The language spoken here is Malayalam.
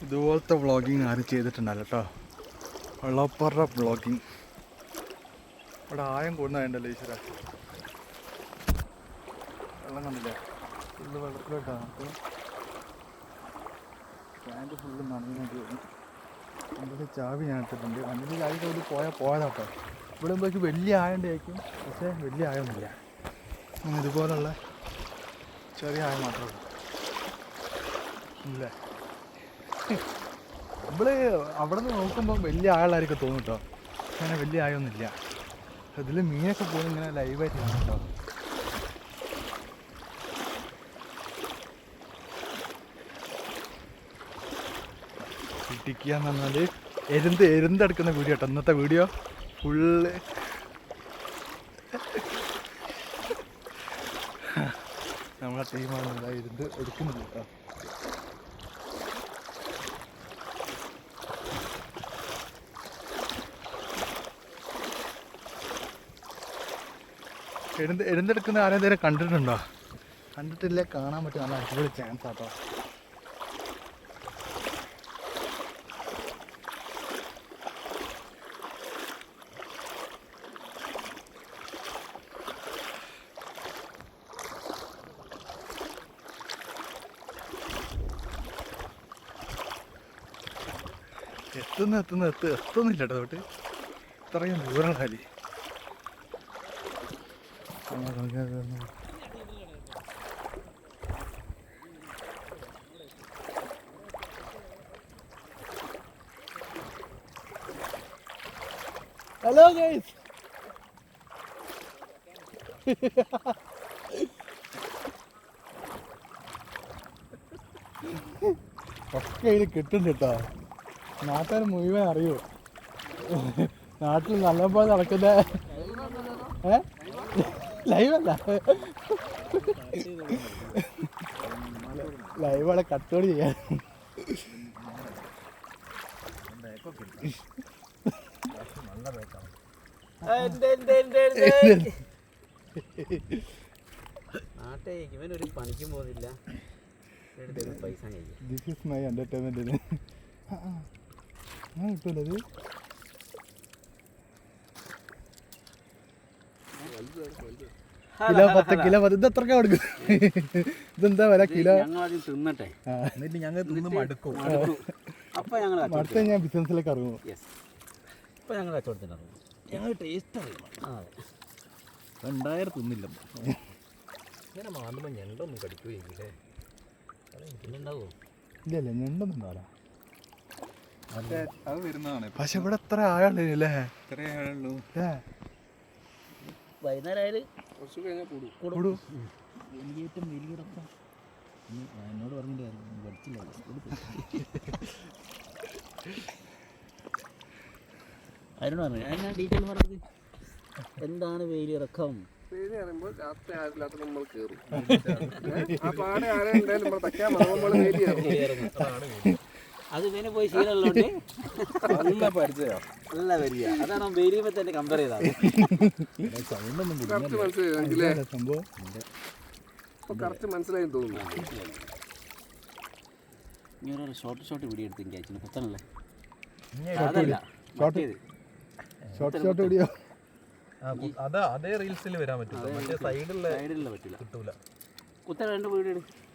ഇതുപോലത്തെ വ്ളോഗിങ് ആരും ചെയ്തിട്ടുണ്ടല്ലോ കേട്ടോ. വെള്ളപ്പാറ വ്ളോഗിങ്. ഇവിടെ ആയം കൂടുന്നതുണ്ടല്ലോ ഈശ്വര. വെള്ളം കണ്ടില്ലേ? ഫുള്ള് വെള്ളത്തിലോട്ടാണ്. അപ്പോൾ ടാങ്ക് ഫുള്ള് നനഞ്ഞു തോന്നി. വണ്ടിയിൽ ചാവി ഞാൻ ഇട്ടിട്ടുണ്ട്. വണ്ടിയിൽ ചാവി കൊണ്ട് പോയതാട്ടോ. ഇവിടെ മുമ്പേക്ക് വലിയ ആയണ്ടായിരിക്കും, പക്ഷേ വലിയ ആയമൊന്നുമില്ല. അങ്ങനെ ഇതുപോലുള്ള ചെറിയ ആയം മാത്രമേ ഉള്ളൂ. ഇല്ലേ, നമ്മൾ അവിടെ നിന്ന് നോക്കുമ്പോൾ വലിയ ആളായിരിക്കും തോന്നും കേട്ടോ. അങ്ങനെ വലിയ ആയൊന്നുമില്ല. ഇതിൽ മീനൊക്കെ പോലും ഇങ്ങനെ ലൈവായിട്ട് കാണാം കേട്ടോ. ഇടിക്കുക എന്ന് പറഞ്ഞാൽ എരുന്തെടുക്കുന്ന വീഡിയോ കേട്ടോ ഇന്നത്തെ വീഡിയോ ഫുള്ള്. നമ്മളെ ടീമാണ് ഇരുന്ന് എടുക്കുന്നില്ല കേട്ടോ. എരുന്തെടുക്കുന്ന ആരെയും നേരെ കണ്ടിട്ടുണ്ടോ? കണ്ടിട്ടില്ലേ? കാണാൻ പറ്റും. നല്ല അടിപൊളി ചാൻസ് ആട്ടോ. എത്തുന്നില്ല കേട്ടോ. തൊട്ട് ഇത്രയും ദൂരം കാലി. ഹലോ ഗൈസ്, ഒക്കെ ഇതിൽ കിട്ടുന്നുണ്ട് കേട്ടോ. നാട്ടുകാർ മുഴുവൻ അറിയൂ. നാട്ടിൽ നല്ലപോലെ നടക്കുന്ന ലൈവല്ല, ലൈവളെ കട്ടോടി ചെയ്യാൻ. ഇവനൊരു പണിക്കും പോകുന്നില്ല. പൈസ ദിസ് ഈസ് മൈ എന്റർടൈൻമെന്റ്. അങ്ങനെ കിട്ടൂലത്. കിലോ 10 ഇത് എത്ര കൊടുക്കും? ഇതെന്താ വില കിലോ? തിന്നട്ടെ, എന്നിട്ട് ഞങ്ങൾ തിന്ന് മടുക്കും. അടുത്ത ഞാൻ ബിസിനസ്സിലേക്ക് ഇറങ്ങും. ഇപ്പൊ ഞങ്ങൾ കച്ചവടത്തിന് ഇറങ്ങും. ഞങ്ങൾ ടേസ്റ്റ് അറിയണം. 2000 തിന്നില്ല. ഇങ്ങനെ മാറുമ്പോൾ ഞണ്ടൊന്നും കടിക്കുകയില്ലേ? ഉണ്ടാവോ? ഇല്ല, ഞണ്ടൊന്നും ഉണ്ടാവില്ല. അത് വരുന്നതാണ്. പക്ഷെ ഇവിടെ എത്ര ആളുള്ളൂ? വൈകുന്നേരം കുറച്ച് കഴിഞ്ഞാൽ എന്നോട് പറഞ്ഞിട്ടായിരുന്നു പഠിച്ചില്ല. അതിനോട് പറഞ്ഞു ഞാൻ ഡീറ്റെയിൽ പറഞ്ഞത് എന്താണ് വേലിയിറക്കം. പറയുമ്പോൾ രാത്രി ആരില്ലാത്ത നമ്മൾ കയറും. അത് ഇവന് പോയി ശീലമുള്ളതുകൊണ്ട് നല്ല പരിചയം, നല്ല പരിചയം. അതാണ് വേലിയുമ്പോൾ തന്നെ കമ്പയർ ചെയ്താണ്. കറക്റ്റ് മനസ്സിലായി തോന്നുന്നു. ഇങ്ങനെ ഷോർട്ട് വീഡിയോ എടുത്ത് എനിക്ക് അയച്ചു കുത്തനല്ലേ. ഷോർട്ട് വീഡിയോ അതേ റീൽസിൽ വരാൻ പറ്റും. മറ്റേ സൈഡിലുള്ള പറ്റില്ല, കിട്ടൂല. കുത്തനെ 2 വീഡിയോ എടുക്കും.